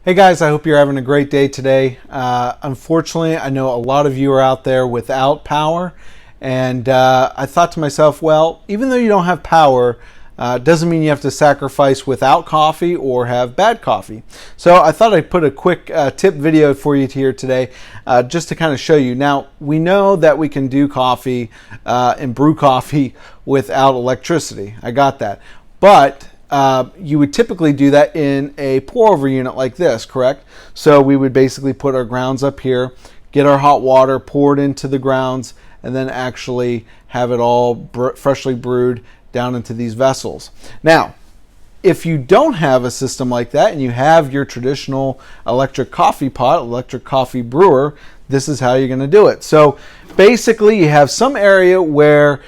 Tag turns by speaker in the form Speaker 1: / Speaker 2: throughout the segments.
Speaker 1: Hey guys, I hope you're having a great day today. Unfortunately, I know a lot of you are out there without power, and I thought to myself, well, even though you don't have power, doesn't mean you have to sacrifice without coffee or have bad coffee. So I thought I'd put a quick tip video for you here today, just to kind of show you. Now, we know that we can do coffee and brew coffee without electricity. I got that. But you would typically do that in a pour over unit like this, correct? So we would basically put our grounds up here, get our hot water poured into the grounds, and then actually have it all freshly brewed down into these vessels. Now, if you don't have a system like that and you have your traditional electric coffee pot, electric coffee brewer, this is how you're going to do it. So basically you have some area where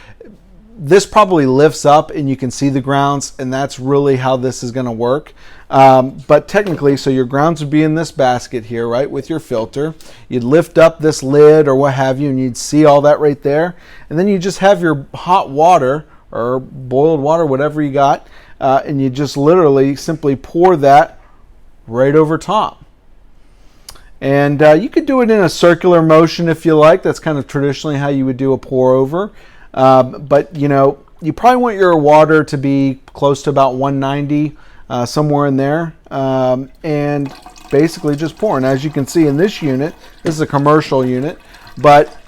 Speaker 1: this probably lifts up and you can see the grounds, and that's really how this is going to work. But technically, so your grounds would be in this basket here, right, with your filter. You'd lift up this lid or what have you, and you'd see all that right there. And then you just have your hot water or boiled water, whatever you got, and you just literally simply pour that right over top. And you could do it in a circular motion if you like. That's kind of traditionally how you would do a pour over. But you know, you probably want your water to be close to about 190, somewhere in there, and basically just pour. And as you can see in this unit, this is a commercial unit, but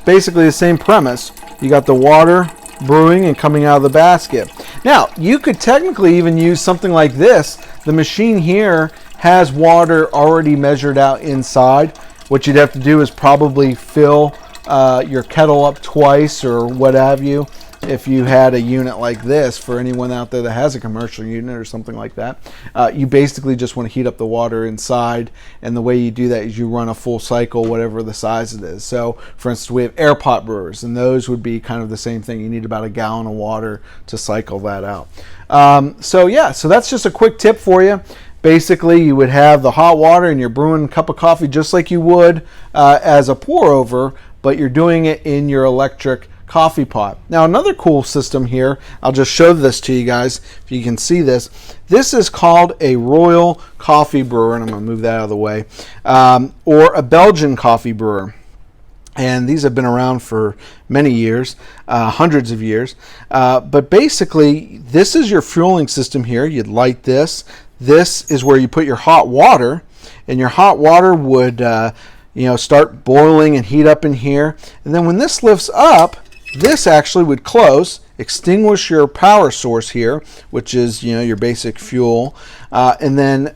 Speaker 1: basically the same premise. You got the water brewing and coming out of the basket. Now, you could technically even use something like this. The machine here has water already measured out inside. What you'd have to do is probably fill your kettle up twice or what have you, if you had a unit like this. For anyone out there that has a commercial unit or something like that, you basically just want to heat up the water inside, and the way you do that is you run a full cycle, whatever the size it is. So for instance, we have air pot brewers, and those would be kind of the same thing. You need about a gallon of water to cycle that out. So yeah, so that's just a quick tip for you. Basically, you would have the hot water and you're brewing a cup of coffee just like you would as a pour over, but you're doing it in your electric coffee pot. Now, another cool system here, I'll just show this to you guys if you can see this. This is called a Royal coffee brewer, and I'm going to move that out of the way, or a Belgian coffee brewer. And these have been around for many years, hundreds of years. But basically, this is your fueling system here. You'd light this. This is where you put your hot water, and your hot water would start boiling and heat up in here. And then when this lifts up, this actually would close, extinguish your power source here, which is your basic fuel. And then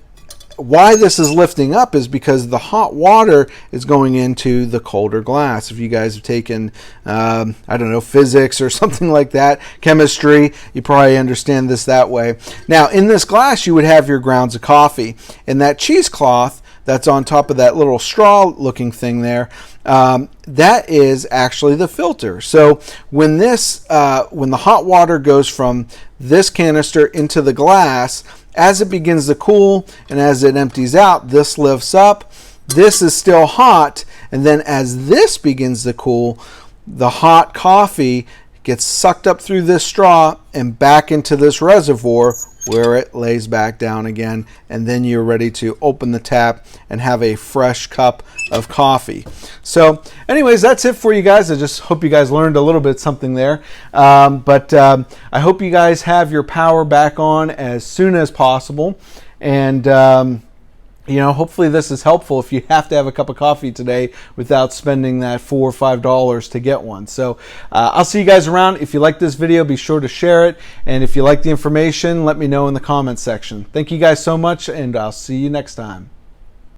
Speaker 1: why this is lifting up is because the hot water is going into the colder glass. If you guys have taken, I don't know, physics or something like that, chemistry, you probably understand this that way. Now, in this glass, you would have your grounds of coffee, and that cheesecloth that's on top of that little straw looking thing there, that is actually the filter. So when when the hot water goes from this canister into the glass, as it begins to cool and as it empties out, this lifts up. This is still hot, and then as this begins to cool, the hot coffee gets sucked up through this straw and back into this reservoir, where it lays back down again, and then you're ready to open the tap and have a fresh cup of coffee. So anyways, that's it for you guys. I just hope you guys learned a little bit something there. But I hope you guys have your power back on as soon as possible. And hopefully this is helpful if you have to have a cup of coffee today without spending that $4 or $5 to get one. So I'll see you guys around. If you like this video, be sure to share it. And if you like the information, let me know in the comments section. Thank you guys so much, and I'll see you next time.